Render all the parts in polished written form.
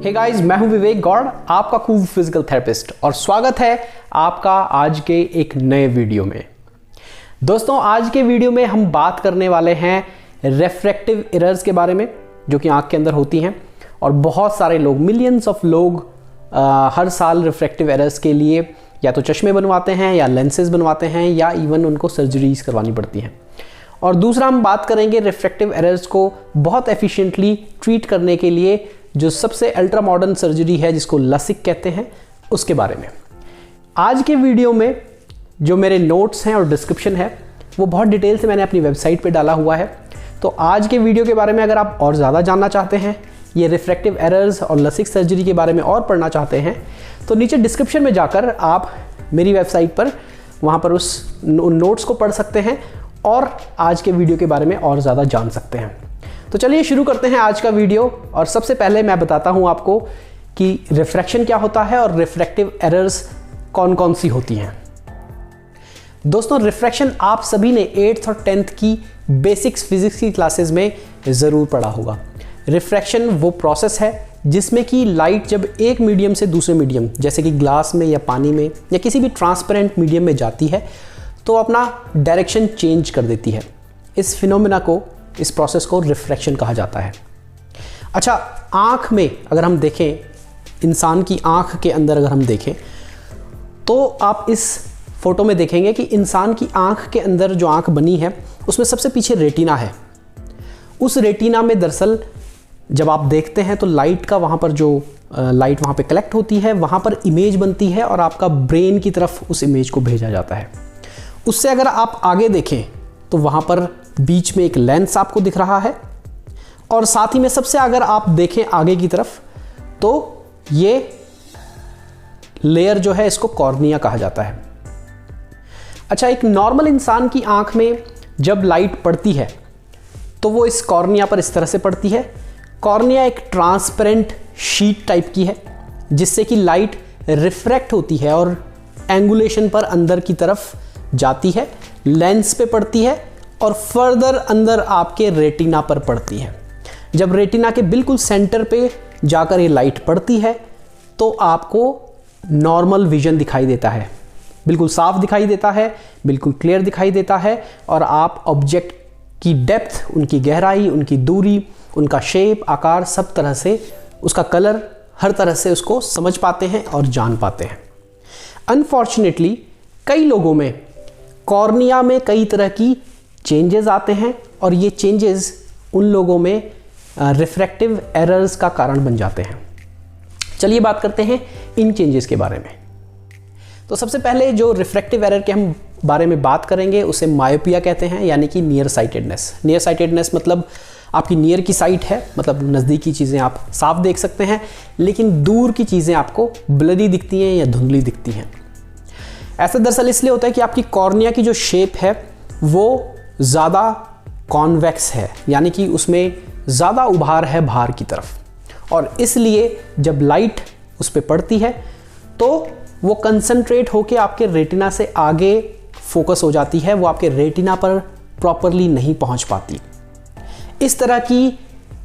Hey guys, मैं हूं विवेक गौड़, आपका खूब फिजिकल थेरेपिस्ट, और स्वागत है आपका आज के एक नए वीडियो में। दोस्तों, आज के वीडियो में हम बात करने वाले हैं रिफ्रैक्टिव एरर्स के बारे में, जो कि आंख के अंदर होती हैं। और बहुत सारे लोग, मिलियंस ऑफ लोग हर साल रिफ्रैक्टिव एरर्स के लिए या तो चश्मे बनवाते हैं या लेंसेज बनवाते हैं या इवन उनको सर्जरीज करवानी पड़ती हैं। और दूसरा, हम बात करेंगे रिफ्रैक्टिव एरर्स को बहुत एफिशिएंटली ट्रीट करने के लिए जो सबसे अल्ट्रा मॉडर्न सर्जरी है, जिसको लसिक कहते हैं, उसके बारे में। आज के वीडियो में जो मेरे नोट्स हैं और डिस्क्रिप्शन है, वो बहुत डिटेल से मैंने अपनी वेबसाइट पे डाला हुआ है। तो आज के वीडियो के बारे में अगर आप और ज़्यादा जानना चाहते हैं, ये रिफ्रैक्टिव एरर्स और लसिक सर्जरी के बारे में और पढ़ना चाहते हैं, तो नीचे डिस्क्रिप्शन में जाकर आप मेरी वेबसाइट पर वहाँ पर उन नोट्स को पढ़ सकते हैं और आज के वीडियो के बारे में और ज़्यादा जान सकते हैं। तो चलिए शुरू करते हैं आज का वीडियो। और सबसे पहले मैं बताता हूं आपको कि रिफ्रैक्शन क्या होता है और रिफ्रैक्टिव एरर्स कौन कौन सी होती हैं। दोस्तों, रिफ्रैक्शन आप सभी ने 8th और 10th की बेसिक्स फिजिक्स की क्लासेस में ज़रूर पढ़ा होगा। रिफ्रैक्शन वो प्रोसेस है जिसमें कि लाइट जब एक मीडियम से दूसरे मीडियम, जैसे कि ग्लास में या पानी में या किसी भी ट्रांसपेरेंट मीडियम में जाती है, तो अपना डायरेक्शन चेंज कर देती है। इस फिनोमेना को, इस प्रोसेस को रिफ्रैक्शन कहा जाता है। अच्छा, आँख में अगर हम देखें, इंसान की आँख के अंदर अगर हम देखें, तो आप इस फोटो में देखेंगे कि इंसान की आँख के अंदर जो आँख बनी है, उसमें सबसे पीछे रेटिना है। उस रेटिना में दरअसल जब आप देखते हैं तो लाइट का वहाँ पर जो लाइट वहाँ पे कलेक्ट होती है, वहाँ पर इमेज बनती है और आपका ब्रेन की तरफ उस इमेज को भेजा जाता है। उससे अगर आप आगे देखें तो वहाँ पर बीच में एक लेंस आपको दिख रहा है, और साथ ही में सबसे अगर आप देखें आगे की तरफ, तो ये लेयर जो है, इसको कॉर्निया कहा जाता है। अच्छा, एक नॉर्मल इंसान की आंख में जब लाइट पड़ती है तो वो इस कॉर्निया पर इस तरह से पड़ती है। कॉर्निया एक ट्रांसपेरेंट शीट टाइप की है, जिससे कि लाइट रिफ्रैक्ट होती है और एंगुलेशन पर अंदर की तरफ जाती है, लेंस पे पड़ती है और फर्दर अंदर आपके रेटिना पर पड़ती है। जब रेटिना के बिल्कुल सेंटर पे जाकर ये लाइट पड़ती है तो आपको नॉर्मल विजन दिखाई देता है, बिल्कुल साफ दिखाई देता है, बिल्कुल क्लियर दिखाई देता है, और आप ऑब्जेक्ट की डेप्थ, उनकी गहराई, उनकी दूरी, उनका शेप, आकार, सब तरह से, उसका कलर, हर तरह से उसको समझ पाते हैं और जान पाते हैं। अनफॉर्चुनेटली कई लोगों में कॉर्निया में कई तरह की चेंजेस आते हैं और ये चेंजेस उन लोगों में रिफ्रैक्टिव एरर्स का कारण बन जाते हैं। चलिए बात करते हैं इन चेंजेस के बारे में। तो सबसे पहले जो रिफ्रैक्टिव एरर के हम बारे में बात करेंगे, उसे मायोपिया कहते हैं, यानी कि नियर साइटेडनेस। नियर साइटेडनेस मतलब आपकी नियर की साइट है, मतलब नज़दीकी चीज़ें आप साफ देख सकते हैं, लेकिन दूर की चीज़ें आपको ब्लरी दिखती हैं या धुंधली दिखती हैं। ऐसा दरअसल इसलिए होता है कि आपकी कॉर्निया की जो शेप है वो ज़्यादा कॉन्वेक्स है, यानी कि उसमें ज़्यादा उभार है बाहर की तरफ, और इसलिए जब लाइट उस पर पड़ती है तो वो कंसंट्रेट होके आपके रेटिना से आगे फोकस हो जाती है, वो आपके रेटिना पर प्रॉपरली नहीं पहुंच पाती। इस तरह की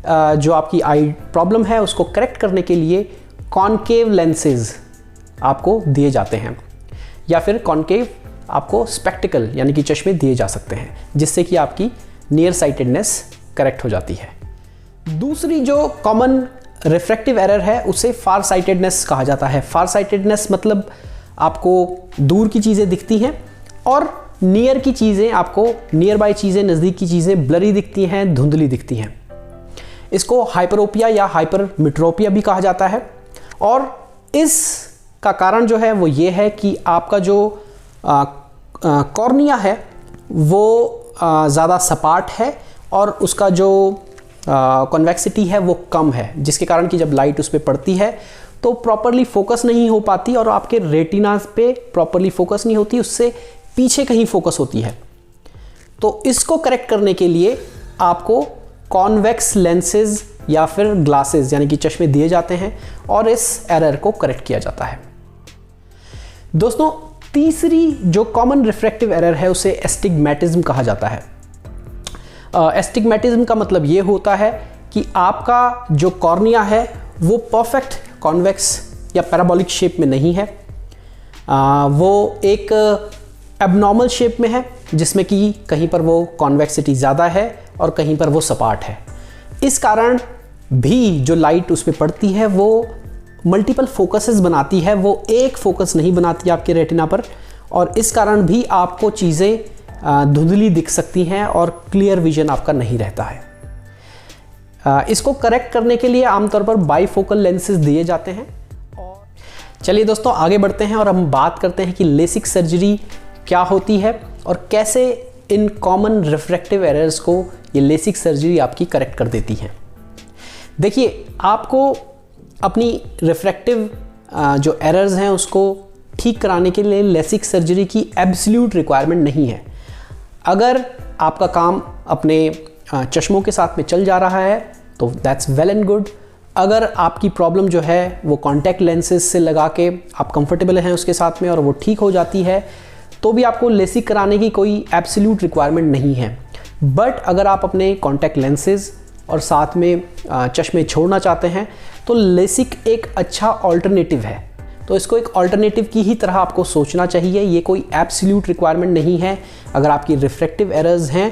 जो आपकी आई प्रॉब्लम है, उसको करेक्ट करने के लिए कॉनकेव लेंसेज आपको दिए जाते हैं, या फिर कॉनकेव आपको स्पेक्टिकल यानी कि चश्मे दिए जा सकते हैं, जिससे कि आपकी नियर साइटेडनेस करेक्ट हो जाती है। दूसरी जो कॉमन रिफ्रैक्टिव एरर है, उसे फार साइटेडनेस कहा जाता है। फार साइटेडनेस मतलब आपको दूर की चीज़ें दिखती हैं और नियर की चीज़ें, आपको नियर बाय चीज़ें, नज़दीक की चीज़ें ब्लरी दिखती हैं, धुंधली दिखती हैं। इसको हाइपरोपिया या हाइपरमेट्रोपिया भी कहा जाता है। और इसका कारण जो है वो ये है कि आपका जो कॉर्निया है वो ज़्यादा सपाट है और उसका जो कॉन्वेक्सिटी है वो कम है, जिसके कारण कि जब लाइट उस पर पड़ती है तो प्रॉपरली फोकस नहीं हो पाती और आपके रेटिना पे प्रॉपरली फोकस नहीं होती, उससे पीछे कहीं फोकस होती है। तो इसको करेक्ट करने के लिए आपको कॉन्वेक्स लेंसेज या फिर ग्लासेस यानी कि चश्मे दिए जाते हैं और इस एरर को करेक्ट किया जाता है। दोस्तों, तीसरी जो कॉमन रिफ्रैक्टिव एरर है उसे एस्टिग्मैटिज्म कहा जाता है। एस्टिग्मैटिज्म का मतलब ये होता है कि आपका जो कॉर्निया है वो परफेक्ट कॉन्वेक्स या पैराबोलिक शेप में नहीं है, वो एक एबनॉर्मल शेप में है, जिसमें कि कहीं पर वो कॉन्वेक्सिटी ज़्यादा है और कहीं पर वो सपाट है। इस कारण भी जो लाइट उस पर पड़ती है वो मल्टीपल फोकसेस बनाती है, वो एक फोकस नहीं बनाती आपके रेटिना पर, और इस कारण भी आपको चीज़ें धुंधली दिख सकती हैं और क्लियर विजन आपका नहीं रहता है। इसको करेक्ट करने के लिए आमतौर पर बाईफोकल लेंसेज दिए जाते हैं। चलिए दोस्तों, आगे बढ़ते हैं और हम बात करते हैं कि लेसिक सर्जरी क्या होती है और कैसे इन कॉमन रिफ्रैक्टिव एरर्स को ये लेसिक सर्जरी आपकी करेक्ट कर देती है। देखिए, आपको अपनी रिफ्रैक्टिव जो एरर्स हैं उसको ठीक कराने के लिए लेसिक सर्जरी की एब्सोल्यूट रिक्वायरमेंट नहीं है। अगर आपका काम अपने चश्मों के साथ में चल जा रहा है तो दैट्स वेल एंड गुड। अगर आपकी प्रॉब्लम जो है वो कॉन्टैक्ट लेंसेज से लगा के आप कंफर्टेबल हैं उसके साथ में और वो ठीक हो जाती है, तो भी आपको लेसिक कराने की कोई एब्सोल्यूट रिक्वायरमेंट नहीं है। बट अगर आप अपने कॉन्टैक्ट लेंसेज और साथ में चश्मे छोड़ना चाहते हैं तो लेसिक एक अच्छा ऑल्टरनेटिव है। तो इसको एक ऑल्टरनेटिव की ही तरह आपको सोचना चाहिए, ये कोई एब्सोल्यूट रिक्वायरमेंट नहीं है। अगर आपकी रिफ्रैक्टिव एरर्स हैं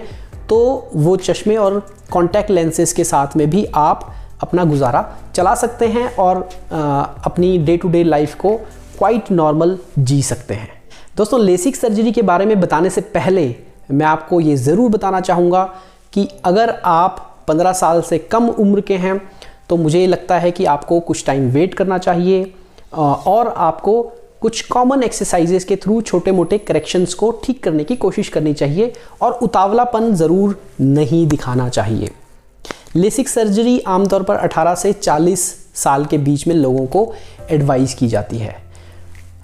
तो वो चश्मे और कॉन्टैक्ट लेंसेज के साथ में भी आप अपना गुजारा चला सकते हैं और अपनी डे टू डे लाइफ को क्वाइट नॉर्मल जी सकते हैं। दोस्तों, लेसिक सर्जरी के बारे में बताने से पहले मैं आपको ये ज़रूर बताना चाहूँगा कि अगर आप 15 साल से कम उम्र के हैं तो मुझे लगता है कि आपको कुछ टाइम वेट करना चाहिए और आपको कुछ कॉमन एक्सरसाइजेस के थ्रू छोटे मोटे करेक्शंस को ठीक करने की कोशिश करनी चाहिए और उतावलापन ज़रूर नहीं दिखाना चाहिए। लेसिक सर्जरी आमतौर पर 18 से 40 साल के बीच में लोगों को एडवाइस की जाती है।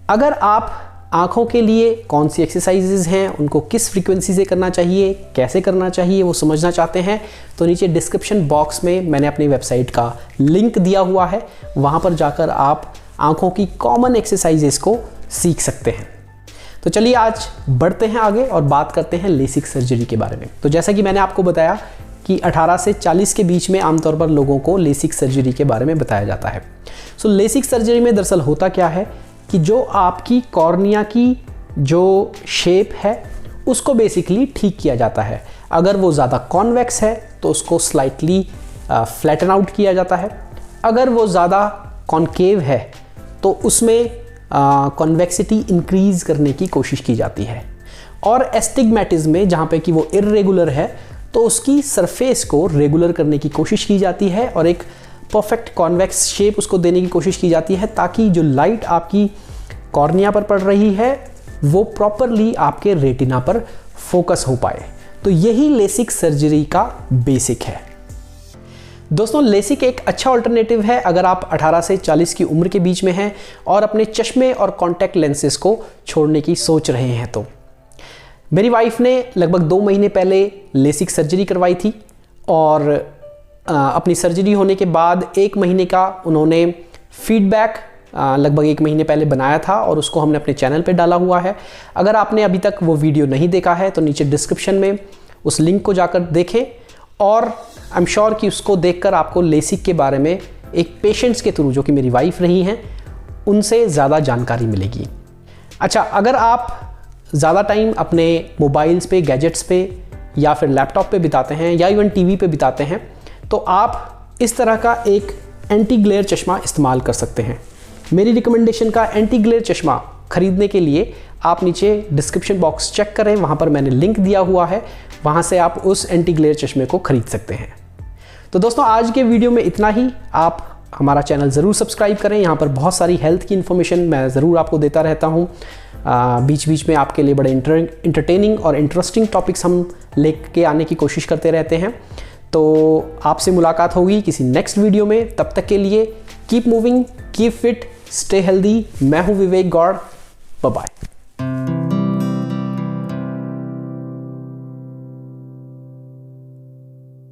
अगर आप आँखों के लिए कौन सी एक्सरसाइजेज हैं, उनको किस फ्रीक्वेंसी से करना चाहिए, कैसे करना चाहिए, वो समझना चाहते हैं तो नीचे डिस्क्रिप्शन बॉक्स में मैंने अपनी वेबसाइट का लिंक दिया हुआ है, वहाँ पर जाकर आप आँखों की कॉमन एक्सरसाइजेज को सीख सकते हैं। तो चलिए आज बढ़ते हैं आगे और बात करते हैं लेसिक सर्जरी के बारे में। तो जैसा कि मैंने आपको बताया कि 18 से 40 के बीच में आमतौर पर लोगों को लेसिक सर्जरी के बारे में बताया जाता है। सो लेसिक सर्जरी में दरअसल होता क्या है कि जो आपकी कॉर्निया की जो शेप है उसको बेसिकली ठीक किया जाता है। अगर वो ज़्यादा कॉन्वेक्स है तो उसको स्लाइटली फ्लैटन आउट किया जाता है। अगर वो ज़्यादा कॉन्केव है तो उसमें कॉन्वेक्सिटी इंक्रीज़ करने की कोशिश की जाती है। और एस्टिग्मेटिज्म में जहाँ पे कि वो इर्रेगुलर है तो उसकी सरफेस को रेगुलर करने की कोशिश की जाती है और एक परफेक्ट कॉन्वेक्स शेप उसको देने की कोशिश की जाती है ताकि जो लाइट आपकी कॉर्निया पर पड़ रही है वो प्रॉपरली आपके रेटिना पर फोकस हो पाए। तो यही लेसिक सर्जरी का बेसिक है। दोस्तों, लेसिक एक अच्छा ऑल्टरनेटिव है अगर आप 18 से 40 की उम्र के बीच में हैं और अपने चश्मे और कॉन्टैक्ट लेंसेज को छोड़ने की सोच रहे हैं। तो मेरी वाइफ ने लगभग 2 महीने पहले लेसिक सर्जरी करवाई थी और अपनी सर्जरी होने के बाद 1 महीने का उन्होंने फीडबैक लगभग 1 महीने पहले बनाया था और उसको हमने अपने चैनल पे डाला हुआ है। अगर आपने अभी तक वो वीडियो नहीं देखा है तो नीचे डिस्क्रिप्शन में उस लिंक को जाकर देखें और आई एम श्योर कि उसको देखकर आपको लेसिक के बारे में एक पेशेंट्स के थ्रू, जो कि मेरी वाइफ रही हैं, उनसे ज़्यादा जानकारी मिलेगी। अच्छा, अगर आप ज़्यादा टाइम अपने मोबाइल्स पे, गैजेट्स पे या फिर लैपटॉप पे बिताते हैं या इवन टीवी पे बिताते हैं तो आप इस तरह का एक एंटी ग्लेयर चश्मा इस्तेमाल कर सकते हैं। मेरी रिकमेंडेशन का एंटी ग्लेयर चश्मा खरीदने के लिए आप नीचे डिस्क्रिप्शन बॉक्स चेक करें, वहाँ पर मैंने लिंक दिया हुआ है, वहाँ से आप उस एंटी ग्लेयर चश्मे को खरीद सकते हैं। तो दोस्तों, आज के वीडियो में इतना ही। आप हमारा चैनल ज़रूर सब्सक्राइब करें, यहाँ पर बहुत सारी हेल्थ की इन्फॉर्मेशन मैं ज़रूर आपको देता रहता हूँ। बीच बीच में आपके लिए बड़े इंटरटेनिंग और इंटरेस्टिंग टॉपिक्स हम लेके आने की कोशिश करते रहते हैं। तो आपसे मुलाकात होगी किसी नेक्स्ट वीडियो में। तब तक के लिए keep moving, keep fit, stay healthy. मैं हूँ विवेक गौड़। Bye bye.